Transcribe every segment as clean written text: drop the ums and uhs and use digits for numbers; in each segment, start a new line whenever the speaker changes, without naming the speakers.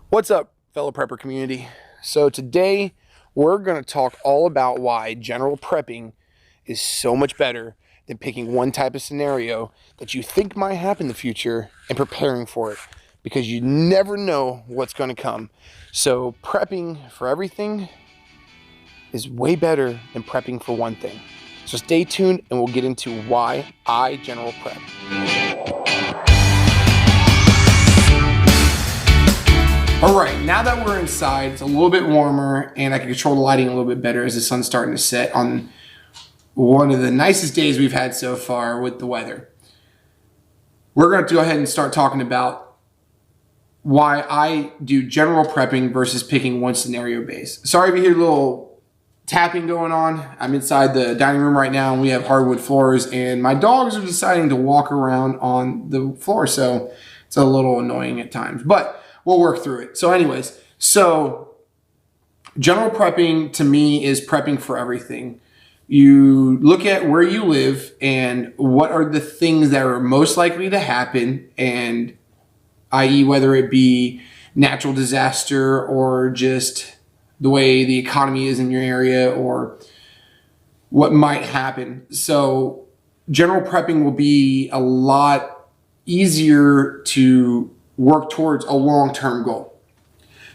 What's up, fellow prepper community? So today we're going to talk all about why general prepping is so much better than picking one type of scenario that you think might happen in the future and preparing for it, because you never know what's going to come. So prepping for everything is way better than prepping for one thing. So stay tuned and we'll get into why I general prep. All right, now that we're inside, it's a little bit warmer and I can control the lighting a little bit better as the sun's starting to set on one of the nicest days we've had so far with the weather. We're going to go ahead and start talking about why I do general prepping versus picking one scenario base. Sorry if you hear a little tapping going on. I'm inside the dining room right now and we have hardwood floors and my dogs are deciding to walk around on the floor, so it's a little annoying at times, but we'll work through it. So anyways, general prepping to me is prepping for everything. You look at where you live and what are the things that are most likely to happen, and i.e. whether it be natural disaster or just the way the economy is in your area or what might happen. So general prepping will be a lot easier to work towards a long-term goal.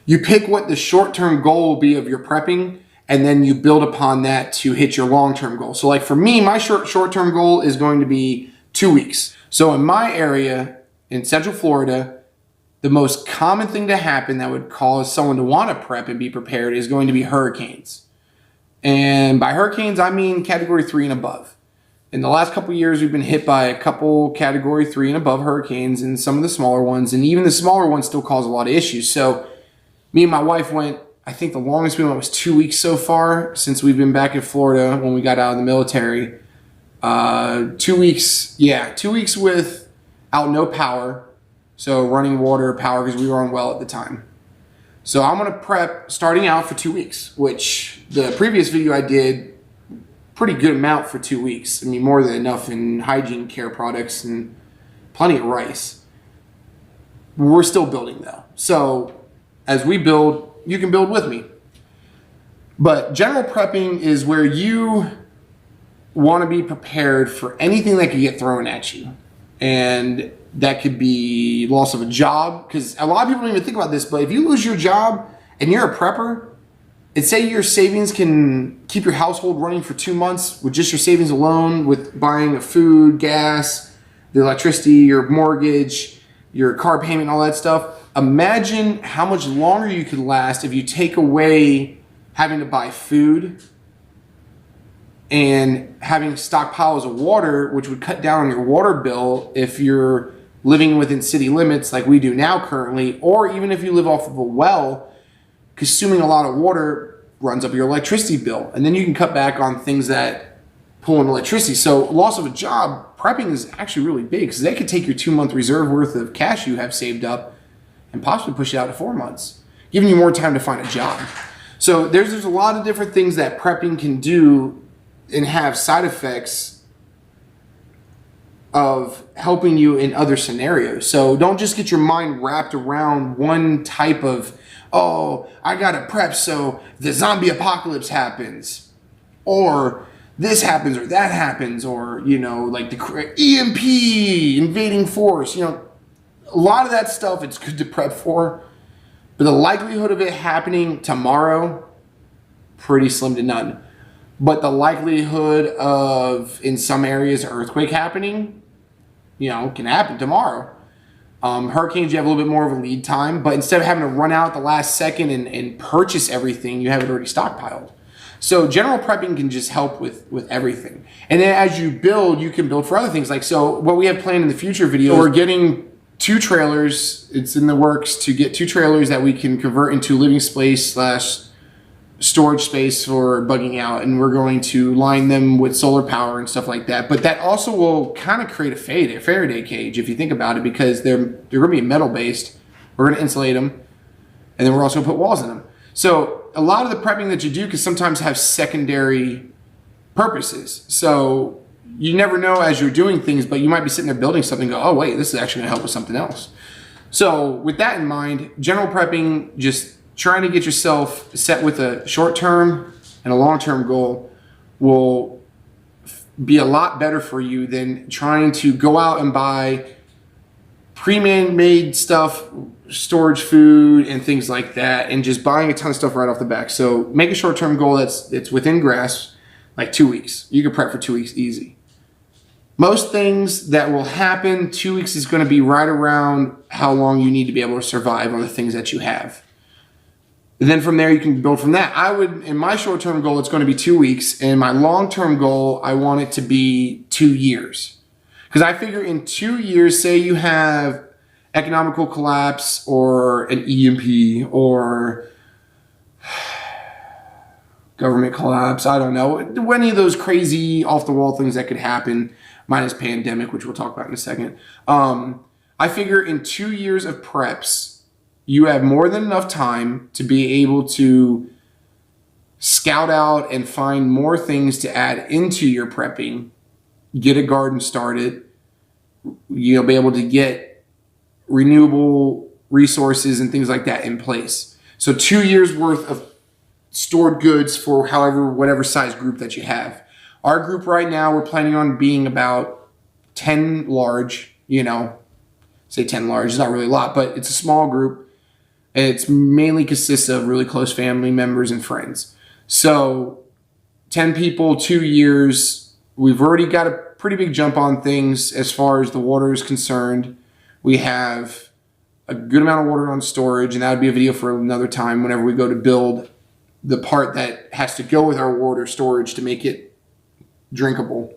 You pick what the short-term goal will be of your prepping, and then you build upon that to hit your long-term goal. So like for me, my short-term goal is going to be 2 weeks. So in my area in Central Florida, the most common thing to happen that would cause someone to want to prep and be prepared is going to be hurricanes. And by hurricanes, I mean Category 3 and above. In the last couple of years, we've been hit by a couple Category 3 and above hurricanes and some of the smaller ones, and even the smaller ones still cause a lot of issues. So me and my wife went, I think the longest we went was 2 weeks so far since we've been back in Florida when we got out of the military. 2 weeks, 2 weeks without no power. So running water, power, because we were on well at the time. So I'm going to prep starting out for 2 weeks, which the previous video I did pretty good amount for 2 weeks. I mean, more than enough in hygiene care products and plenty of rice. We're still building though. So as we build, you can build with me. But general prepping is where you want to be prepared for anything that could get thrown at you. And that could be loss of a job, because a lot of people don't even think about this, but if you lose your job and you're a prepper, and say your savings can keep your household running for 2 months with just your savings alone, with buying of food, gas, the electricity, your mortgage, your car payment, all that stuff. Imagine how much longer you could last if you take away having to buy food and having stockpiles of water, which would cut down on your water bill if you're living within city limits like we do now currently, or even if you live off of a well. Consuming a lot of water runs up your electricity bill, and then you can cut back on things that pull in electricity. So loss of a job, prepping is actually really big, because they could take your 2 month reserve worth of cash you have saved up and possibly push it out to 4 months, giving you more time to find a job. So there's a lot of different things that prepping can do and have side effects of helping you in other scenarios. So don't just get your mind wrapped around one type of, oh, I gotta prep so the zombie apocalypse happens, or this happens, or that happens, or, you know, like the EMP, invading force, you know, a lot of that stuff it's good to prep for, but the likelihood of it happening tomorrow, pretty slim to none. But the likelihood of, in some areas, earthquake happening, you know, can happen tomorrow. Hurricanes, you have a little bit more of a lead time, but instead of having to run out at the last second and purchase everything, you have it already stockpiled. So general prepping can just help with everything. And then as you build, you can build for other things. Like, so what we have planned in the future video, we're getting 2 trailers. It's in the works to get 2 trailers that we can convert into living space / storage space for bugging out, and we're going to line them with solar power and stuff like that. But that also will kind of create a Faraday cage, if you think about it, because they're going to be metal based. We're going to insulate them, and then we're also going to put walls in them. So a lot of the prepping that you do can sometimes have secondary purposes. So you never know as you're doing things, but you might be sitting there building something and go, oh wait, this is actually going to help with something else. So with that in mind, general prepping, just trying to get yourself set with a short-term and a long-term goal will be a lot better for you than trying to go out and buy pre-made stuff, storage food and things like that, and just buying a ton of stuff right off the back. So make a short-term goal that's within grasp, like 2 weeks. You can prep for 2 weeks easy. Most things that will happen, 2 weeks is going to be right around how long you need to be able to survive on the things that you have. And then from there, you can build from that. In my short-term goal, it's going to be 2 weeks. And my long-term goal, I want it to be 2 years. Because I figure in 2 years, say you have economical collapse or an EMP or government collapse, I don't know, any of those crazy off-the-wall things that could happen, minus pandemic, which we'll talk about in a second. I figure in 2 years of preps, you have more than enough time to be able to scout out and find more things to add into your prepping, get a garden started, you'll be able to get renewable resources and things like that in place. So 2 years worth of stored goods for whatever size group that you have. Our group right now, we're planning on being about 10 large, say 10 large, it's not really a lot, but it's a small group. It's mainly consists of really close family members and friends. So 10 people, 2 years, we've already got a pretty big jump on things as far as the water is concerned. We have a good amount of water on storage, and that would be a video for another time whenever we go to build the part that has to go with our water storage to make it drinkable.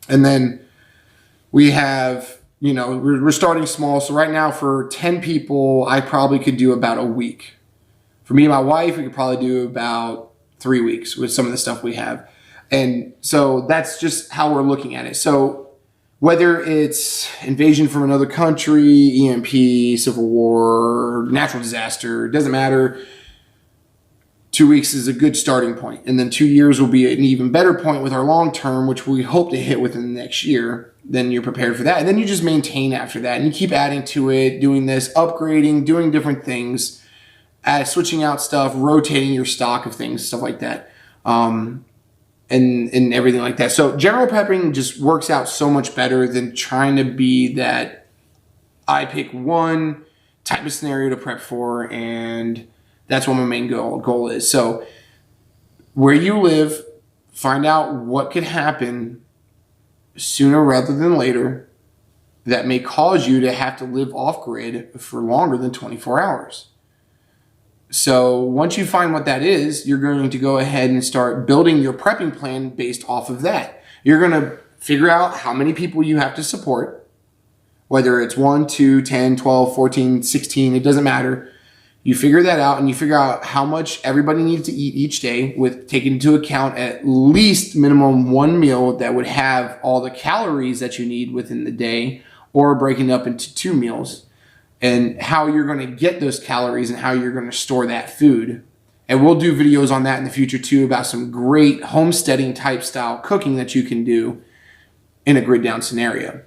And then we have, we're starting small. So right now for 10 people, I probably could do about a week. For me and my wife, we could probably do about 3 weeks with some of the stuff we have. And so that's just how we're looking at it. So whether it's invasion from another country, EMP, civil war, natural disaster, it doesn't matter. 2 weeks is a good starting point. And then 2 years will be an even better point with our long term, which we hope to hit within the next year. Then you're prepared for that. And then you just maintain after that. And you keep adding to it, doing this, upgrading, doing different things, switching out stuff, rotating your stock of things, stuff like that. And everything like that. So general prepping just works out so much better than trying to be that I pick one type of scenario to prep for, and that's what my main goal is. So where you live, find out what could happen sooner rather than later that may cause you to have to live off-grid for longer than 24 hours. So once you find what that is, you're going to go ahead and start building your prepping plan based off of that. You're going to figure out how many people you have to support, whether it's 1, 2, 10, 12, 14, 16, it doesn't matter. You figure that out, and you figure out how much everybody needs to eat each day, with taking into account at least minimum one meal that would have all the calories that you need within the day, or breaking up into 2 meals, and how you're going to get those calories and how you're going to store that food. And we'll do videos on that in the future too, about some great homesteading type style cooking that you can do in a grid down scenario.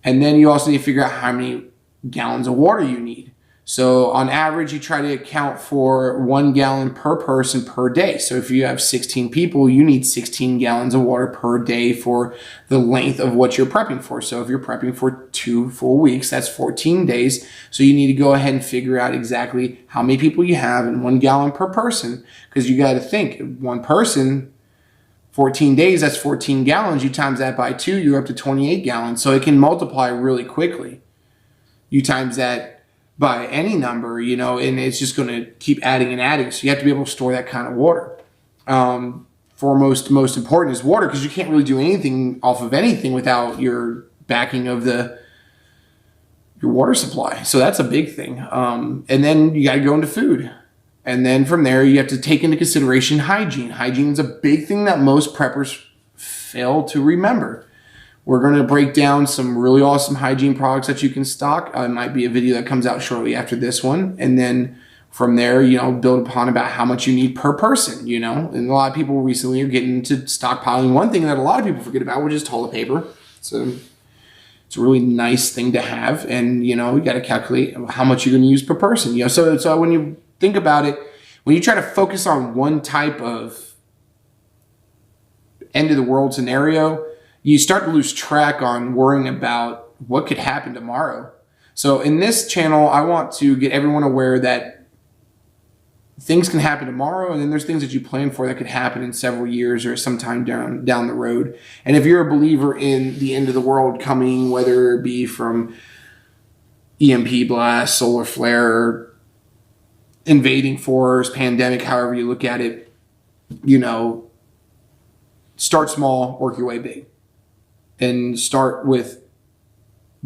And then you also need to figure out how many gallons of water you need. So on average, you try to account for 1 gallon per person per day. So if you have 16 people, you need 16 gallons of water per day for the length of what you're prepping for. So if you're prepping for 2 full weeks, that's 14 days. So you need to go ahead and figure out exactly how many people you have and 1 gallon per person, because you got to think, one person, 14 days, that's 14 gallons. You times that by 2, you're up to 28 gallons. So it can multiply really quickly. You times that by any number, and it's just going to keep adding and adding. So you have to be able to store that kind of water. Most important is water, because you can't really do anything off of anything without your backing of your water supply. So that's a big thing. And then you got to go into food. And then from there, you have to take into consideration hygiene. Hygiene is a big thing that most preppers fail to remember. We're going to break down some really awesome hygiene products that you can stock. It might be a video that comes out shortly after this one. And then from there, build upon about how much you need per person, And a lot of people recently are getting into stockpiling one thing that a lot of people forget about, which is toilet paper. It's It's a really nice thing to have. And, you know, you got to calculate how much you're going to use per person. You know, so when you think about it, when you try to focus on one type of end of the world scenario, you start to lose track on worrying about what could happen tomorrow. So in this channel, I want to get everyone aware that things can happen tomorrow, and then there's things that you plan for that could happen in several years or sometime down the road. And if you're a believer in the end of the world coming, whether it be from EMP blast, solar flare, invading force, pandemic, however you look at it, you know, start small, work your way big. And start with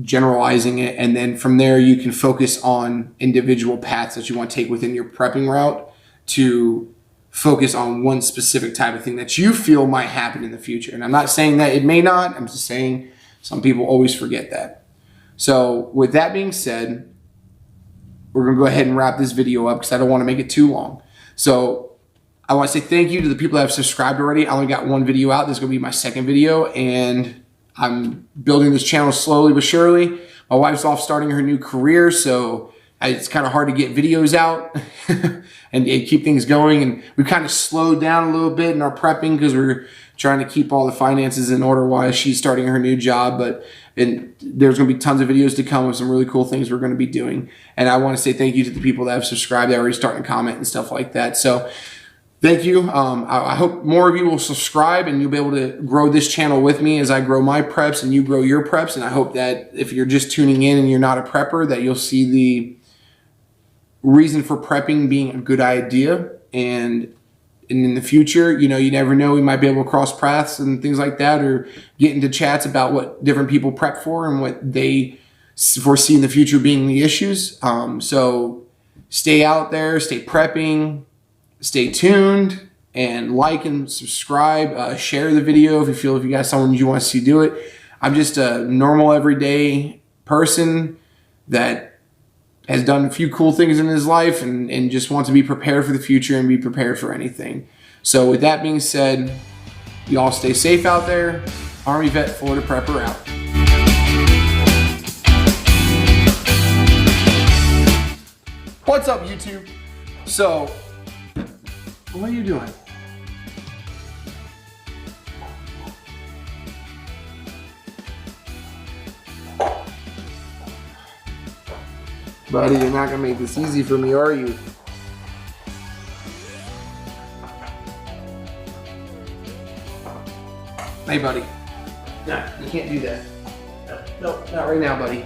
generalizing it, and then from there you can focus on individual paths that you want to take within your prepping route to focus on one specific type of thing that you feel might happen in the future. And I'm not saying that it may not, I'm just saying some people always forget that. So with that being said, we're going to go ahead and wrap this video up because I don't want to make it too long. So I want to say thank you to the people that have subscribed already. I only got one video out. This is going to be my second video, and I'm building this channel slowly but surely. My wife's off starting her new career, so it's kind of hard to get videos out and keep things going. And we kind of slowed down a little bit in our prepping because we're trying to keep all the finances in order while she's starting her new job. But there's going to be tons of videos to come with some really cool things we're going to be doing. And I want to say thank you to the people that have subscribed, that are already starting to comment and stuff like that. So thank you. I hope more of you will subscribe and you'll be able to grow this channel with me as I grow my preps and you grow your preps. And I hope that if you're just tuning in and you're not a prepper, that you'll see the reason for prepping being a good idea. And in the future, you know, you never know, we might be able to cross paths and things like that, or get into chats about what different people prep for and what they foresee in the future being the issues. So stay out there, stay prepping. Stay tuned, and like and subscribe. Share the video if you got someone you want to see do it. I'm just a normal everyday person that has done a few cool things in his life and just wants to be prepared for the future and be prepared for anything. So with that being said, you all stay safe out there. Army Vet Florida Prepper out. What's up, YouTube? So, what are you doing? Buddy, you're not gonna make this easy for me, are you? Hey, buddy. No, you can't do that. No, not right now, buddy.